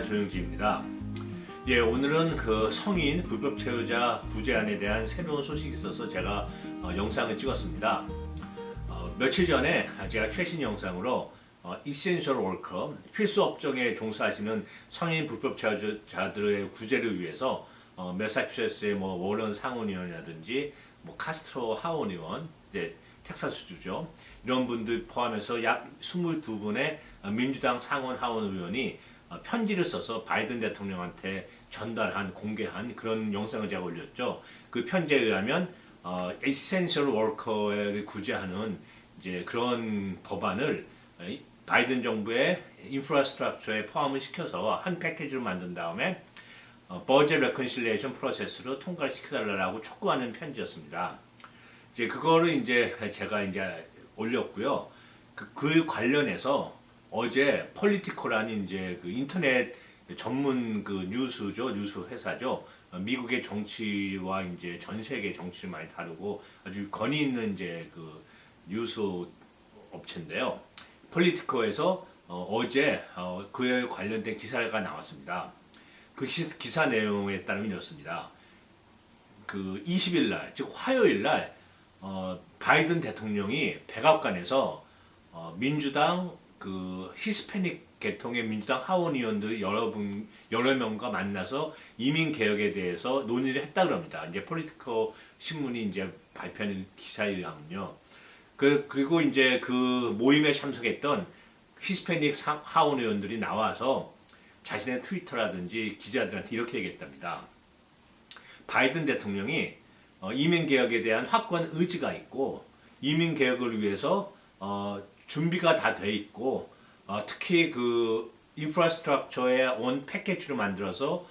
조영지입니다. 예, 오늘은 그 성인 불법 체류자 구제안에 대한 새로운 소식이 있어서 제가 영상을 찍었습니다. 며칠 전에 제가 최신 영상으로 Essential Worker, 필수 업종에 종사하시는 성인 불법 체류자들의 구제를 위해서 매사추세츠의 워런 상원의원이라든지 카스트로 하원의원, 텍사스주죠. 이런 분들 포함해서 약 22분의 민주당 상원 하원 의원이 편지를 써서 바이든 대통령한테 공개한 그런 영상을 제가 올렸죠. 그 편지에 의하면 Essential Worker를 구제하는 이제 그런 법안을 바이든 정부의 인프라스트럭처에 포함을 시켜서 한 패키지로 만든 다음에 버젯 레컨실리에이션 프로세스로 통과를 시켜달라고 촉구하는 편지였습니다. 이제 그거를 이제 제가 이제 올렸고요. 그 관련해서 어제 폴리티코라는 이제 그 인터넷 전문 그 뉴스 회사죠. 미국의 정치와 이제 전 세계 정치를 많이 다루고 아주 권위 있는 이제 그 뉴스 업체인데요. 폴리티코에서 어제 그에 관련된 기사가 나왔습니다. 그 기사 내용에 따르면 이렇습니다. 그 20일 날, 즉 화요일 날 바이든 대통령이 백악관에서 민주당 그 히스패닉 계통의 민주당 하원 의원들 여러 명과 만나서 이민 개혁에 대해서 논의를 했다 그럽니다. 이제 폴리티코 신문이 이제 발표하는 기사에 의하면요. 그리고 이제 그 모임에 참석했던 히스패닉 하원 의원들이 나와서 자신의 트위터라든지 기자들한테 이렇게 얘기했답니다. 바이든 대통령이 이민 개혁에 대한 확고한 의지가 있고 이민 개혁을 위해서 준비가 다 돼 있고 특히 그 인프라스트럭처의 온 패키지로 만들어서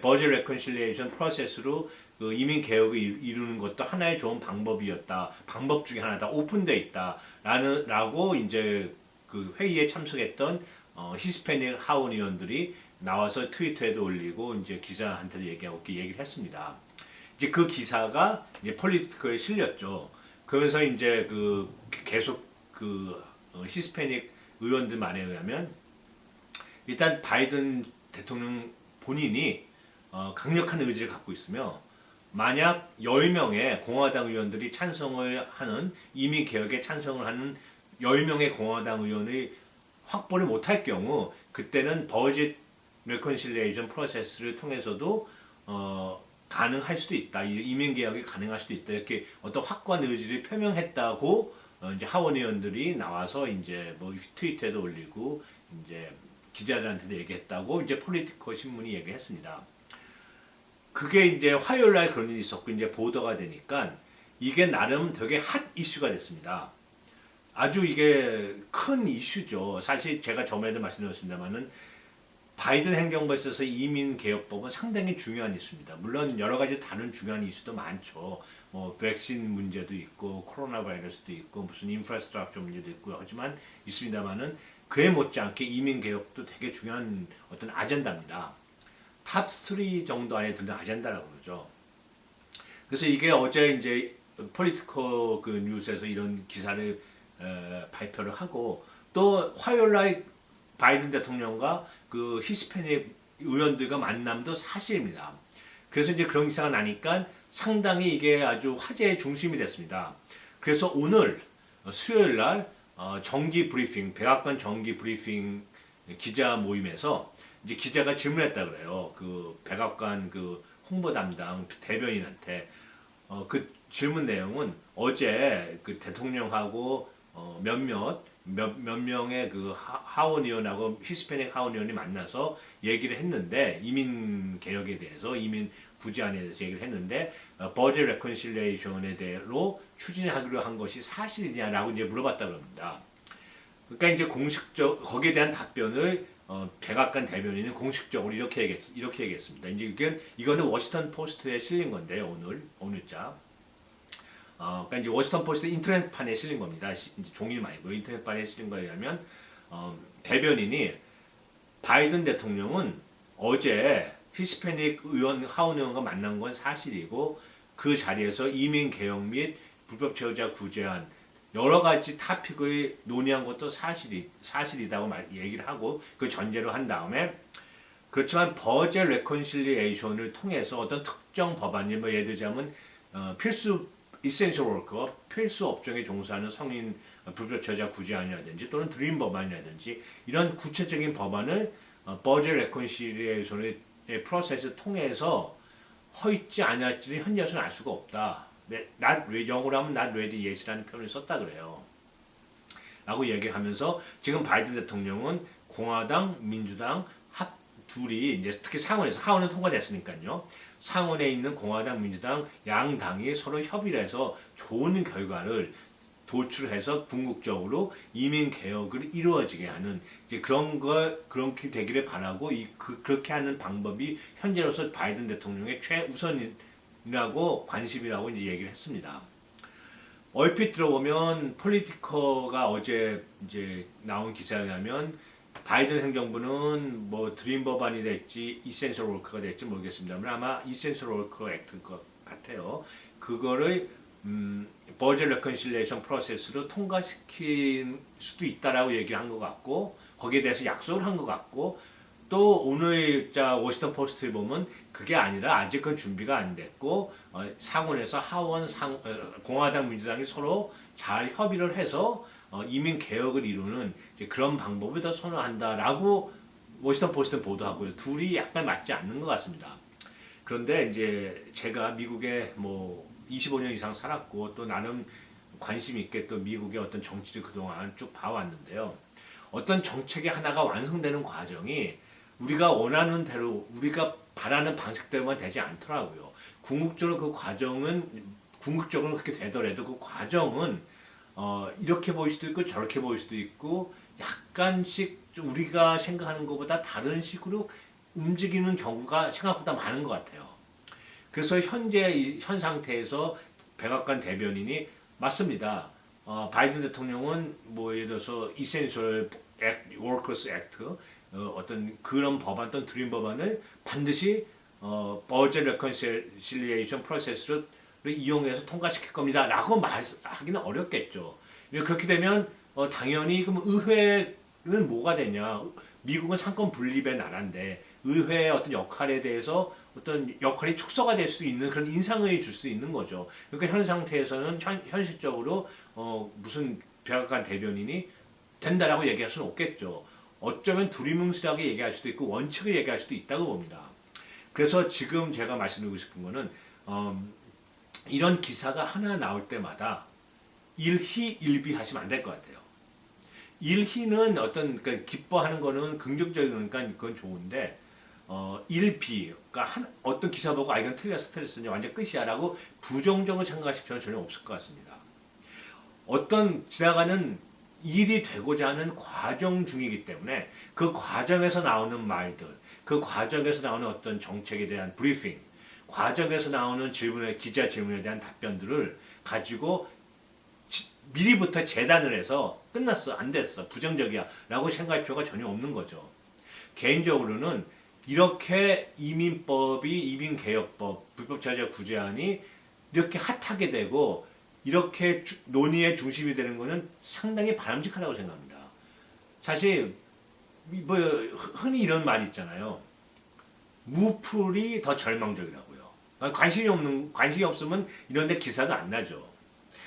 버젯 레컨실리에이션 프로세스로 그 이민 개혁을 이루는 것도 하나의 좋은 방법 중에 하나다. 오픈돼 있다. 라고 이제 그 회의에 참석했던 히스패닉 하원 의원들이 나와서 트위터에도 올리고 이제 기자한테도 얘기를 했습니다. 이제 그 기사가 이제 폴리티코에 실렸죠. 그러면서 이제 그 계속 그 히스패닉 의원들 말에 의하면 일단 바이든 대통령 본인이 강력한 의지를 갖고 있으며 만약 10명의 공화당 의원들이 찬성을 하는 이민 개혁에 찬성을 하는 10명의 공화당 의원이 확보를 못할 경우 그때는 버짓 레컨실리에이션 프로세스를 통해서도 가능할 수도 있다. 이민 개혁이 가능할 수도 있다. 이렇게 어떤 확고한 의지를 표명했다고 이제 하원 의원들이 나와서 이제 트위터에도 올리고 이제 기자들한테도 얘기했다고 이제 폴리티코 신문이 얘기했습니다. 그게 이제 화요일 날 그런 일이 있었고 이제 보도가 되니까 이게 나름 되게 핫 이슈가 됐습니다. 아주 이게 큰 이슈죠. 사실 제가 저번에도 말씀드렸습니다만은 바이든 행정부에 있어서 이민개혁법은 상당히 중요한 이슈입니다. 물론 여러 가지 다른 중요한 이슈도 많죠. 백신 문제도 있고 코로나 바이러스도 있고 무슨 인프라스트럭처 문제도 있고 하지만 있습니다만은 그에 못지않게 이민개혁도 되게 중요한 어떤 아젠다입니다. 탑 3 정도 안에 드는 아젠다라고 그러죠. 그래서 이게 어제 이제 폴리티코 그 뉴스에서 이런 기사를 발표를 하고 또 화요일 날 바이든 대통령과 그 히스패닉 의원들과 만남도 사실입니다. 그래서 이제 그런 기사가 나니까 상당히 이게 아주 화제의 중심이 됐습니다. 그래서 오늘 수요일 날 정기 브리핑, 백악관 정기 브리핑 기자 모임에서 이제 기자가 질문했다 그래요. 그 백악관 그 홍보 담당 대변인한테 그 질문 내용은 어제 그 대통령하고 몇 명의 그 하원 의원하고 히스패닉 하원 의원이 만나서 얘기를 했는데 이민 개혁에 대해서 이민 구제안에 대해서 얘기를 했는데 버젯 레컨실리에이션에 대로 추진하기로 한 것이 사실이냐라고 이제 물어봤다 그럽니다. 그러니까 이제 거기에 대한 답변을 백악관 대변인은 공식적으로 이렇게 얘기했습니다. 이제 이거는 워싱턴 포스트에 실린 건데요, 오늘자. 그러니까 이제 워싱턴 포스트 인터넷판에 실린 겁니다. 이제 종이 말고 인터넷판에 실린 거에 의하면 대변인이 바이든 대통령은 어제 히스패닉 하원 의원과 만난 건 사실이고 그 자리에서 이민 개혁 및 불법 체류자 구제안 여러 가지 토픽을 논의한 것도 사실이다고 얘기를 하고 그 전제로 한 다음에 그렇지만 버젯 레컨실리에이션을 통해서 어떤 특정 법안이 뭐 예를 들자면 필수 이센셜 워커, 필수 업종에 종사하는 성인 불법체자 구제안이라든지 또는 드림 법안이라든지 이런 구체적인 법안을 버젯 레컨실리에이션의 프로세스 통해서 허있지 않았지는 현재로서는 알 수가 없다. 영어로 하면 not ready yet이라는 표현을 썼다 그래요. 라고 얘기하면서 지금 바이든 대통령은 공화당, 민주당 둘이 이제 특히 상원에서 하원은 통과됐으니까요. 상원에 있는 공화당, 민주당 양 당이 서로 협의를 해서 좋은 결과를 도출해서 궁극적으로 이민 개혁을 이루어지게 하는 이제 그렇게 되기를 바라고 그렇게 하는 방법이 현재로서 바이든 대통령의 최우선이라고 관심이라고 이제 얘기를 했습니다. 얼핏 들어보면 폴리티커가 어제 이제 나온 기사에 의하면 바이든 행정부는 뭐 드림 법안이 될지 이센셜 워커가 될지 모르겠습니다만 아마 이센셜 워커 액트일 것 같아요. 그거를 버젯 레컨실리에이션 프로세스로 통과시킬 수도 있다라고 얘기를 한 것 같고 거기에 대해서 약속을 한 것 같고 또 오늘 워싱턴 포스트에 보면 그게 아니라 아직 그건 준비가 안 됐고 상원에서 공화당 민주당이 서로 잘 협의를 해서 이민 개혁을 이루는 그런 방법을 더 선호한다라고 워싱턴 포스트는 보도하고요. 둘이 약간 맞지 않는 것 같습니다. 그런데 이제 제가 미국에 뭐 25년 이상 살았고 또 나름 관심 있게 또 미국의 어떤 정치를 그동안 쭉 봐왔는데요. 어떤 정책이 하나가 완성되는 과정이 우리가 원하는 대로 우리가 바라는 방식대로만 되지 않더라고요. 궁극적으로 그렇게 되더라도 그 과정은 이렇게 보일 수도 있고 저렇게 보일 수도 있고 약간씩 우리가 생각하는 것보다 다른 식으로 움직이는 경우가 생각보다 많은 것 같아요. 그래서 현 상태에서 백악관 대변인이 맞습니다. 바이든 대통령은 뭐 예를 들어서 Essential Workers Act 어떤 그런 법안 또는 드림 법안을 반드시 버젯 레컨실리에이션 프로세스를 이용해서 통과시킬 겁니다. 라고 말하기는 어렵겠죠. 그렇게 되면 당연히 그럼 의회는 뭐가 되냐. 미국은 상권 분립의 나라인데 의회의 어떤 역할에 대해서 어떤 역할이 축소가 될 수 있는 그런 인상을 줄 수 있는 거죠. 그러니까 현 상태에서는 현실적으로 무슨 백악관 대변인이 된다라고 얘기할 수는 없겠죠. 어쩌면 두리뭉실하게 얘기할 수도 있고 원칙을 얘기할 수도 있다고 봅니다. 그래서 지금 제가 말씀드리고 싶은 거는 이런 기사가 하나 나올 때마다 일희일비 하시면 안 될 것 같아요. 일희는 그러니까 기뻐하는 거는 긍정적이니까 그건 좋은데 일비, 그러니까 어떤 기사 보고 이건 틀렸으니 완전 끝이야라고 부정적으로 생각하실 필요는 전혀 없을 것 같습니다. 어떤 지나가는 일이 되고자 하는 과정 중이기 때문에 그 과정에서 나오는 말들, 그 과정에서 나오는 어떤 정책에 대한 브리핑, 과정에서 나오는 기자 질문에 대한 답변들을 가지고 미리부터 재단을 해서 끝났어, 안 됐어, 부정적이야 라고 생각할 필요가 전혀 없는 거죠. 개인적으로는 이렇게 이민개혁법, 불법자자 구제안이 이렇게 핫하게 되고 이렇게 논의의 중심이 되는 것은 상당히 바람직하다고 생각합니다. 사실 뭐 흔히 이런 말이 있잖아요. 무풀이 더 절망적이라고요. 관심이 없으면 이런 데 기사도 안 나죠.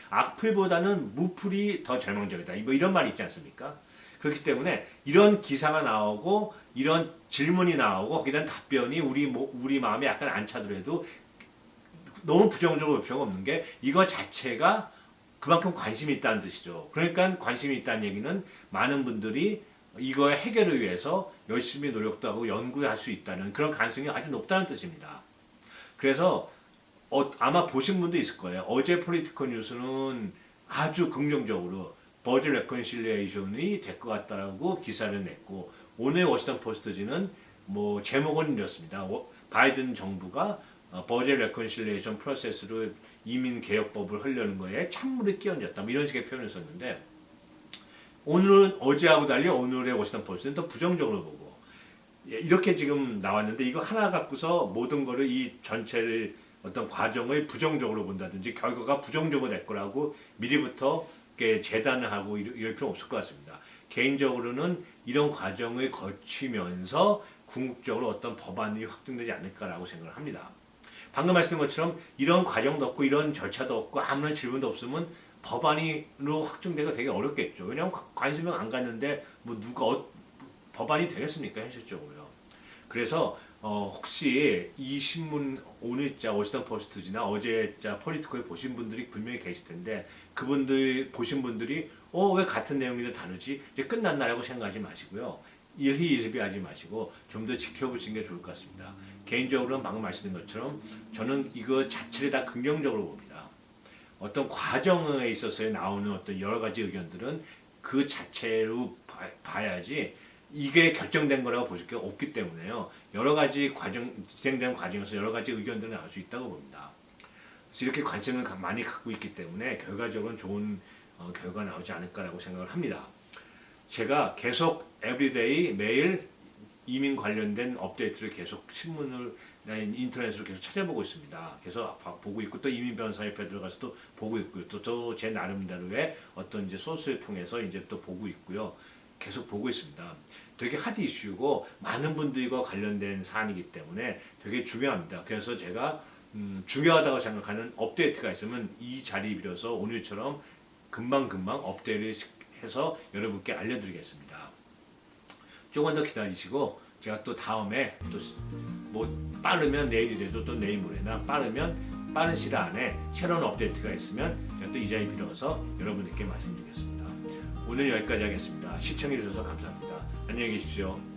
악플보다는 무풀이 더 절망적이다. 뭐 이런 말이 있지 않습니까? 그렇기 때문에 이런 기사가 나오고 이런 질문이 나오고 거기에 대한 답변이 우리 마음에 약간 안 차더라도 너무 부정적으로 볼 필요가 없는 게 이거 자체가 그만큼 관심이 있다는 뜻이죠. 그러니까 관심이 있다는 얘기는 많은 분들이 이거의 해결을 위해서 열심히 노력도 하고 연구할 수 있다는 그런 가능성이 아주 높다는 뜻입니다. 그래서 아마 보신 분도 있을 거예요. 어제 폴리티컬 뉴스는 아주 긍정적으로 버젯 레컨실리에이션이 될 것 같다라고 기사를 냈고 오늘 워싱턴 포스트지는 뭐 제목은 이렇습니다. 바이든 정부가 버젯 레컨실리에이션 프로세스로 이민 개혁법을 하려는 거에 찬물이 끼얹었다. 뭐 이런 식의 표현을 썼는데 어제하고 달리 오늘의 워싱턴 포스트는 더 부정적으로 보고 이렇게 지금 나왔는데 이거 하나 갖고서 모든 거를 이 전체를 어떤 과정을 부정적으로 본다든지 결과가 부정적으로 될 거라고 미리부터 재단을 하고 이럴 필요 없을 것 같습니다. 개인적으로는 이런 과정을 거치면서 궁극적으로 어떤 법안이 확정되지 않을까라고 생각을 합니다. 방금 말씀드린 것처럼 이런 과정도 없고 이런 절차도 없고 아무런 질문도 없으면 법안으로 확정되기가 되게 어렵겠죠. 왜냐하면 관심을 안 갖는데 뭐 누가 법안이 되겠습니까 현실적으로요. 그래서 혹시 이 신문 오늘자 워싱턴 포스트지나 어제자 폴리티코에 보신 분들이 분명히 계실 텐데 그분들 보신 분들이 왜 같은 내용인데 다르지? 이제 끝났나라고 생각하지 마시고요. 일희일비하지 마시고 좀 더 지켜보시는 게 좋을 것 같습니다. 개인적으로는 방금 말씀드린 것처럼 저는 이거 자체를 다 긍정적으로 봅니다. 어떤 과정에 있어서 나오는 어떤 여러 가지 의견들은 그 자체로 봐야지 이게 결정된 거라고 보실 게 없기 때문에요. 여러 가지 진행된 과정에서 여러 가지 의견들이 나올 수 있다고 봅니다. 그래서 이렇게 관심을 많이 갖고 있기 때문에 결과적으로는 좋은 결과가 나오지 않을까라고 생각을 합니다. 제가 계속 에브리데이 매일 이민 관련된 업데이트를 계속 신문을 인터넷으로 계속 찾아보고 있습니다. 계속 보고 있고 또 이민 변호사협회 들어가서 또 보고 있고요. 또 제 나름대로의 어떤 이제 소스를 통해서 이제 또 보고 있고요. 계속 보고 있습니다. 되게 핫 이슈고 많은 분들과 관련된 사안이기 때문에 되게 중요합니다. 그래서 제가 중요하다고 생각하는 업데이트가 있으면 이 자리 빌어서 오늘처럼 금방금방 업데이트를 해서 여러분께 알려드리겠습니다. 조금 더 기다리시고 제가 또 다음에 또 뭐 빠르면 내일이라도 또 내일 모레나 빠르면 빠른 시간 안에 새로운 업데이트가 있으면 제가 또 이 자리 빌어서 여러분들께 말씀드리겠습니다. 오늘 여기까지 하겠습니다. 시청해 주셔서 감사합니다. 안녕히 계십시오.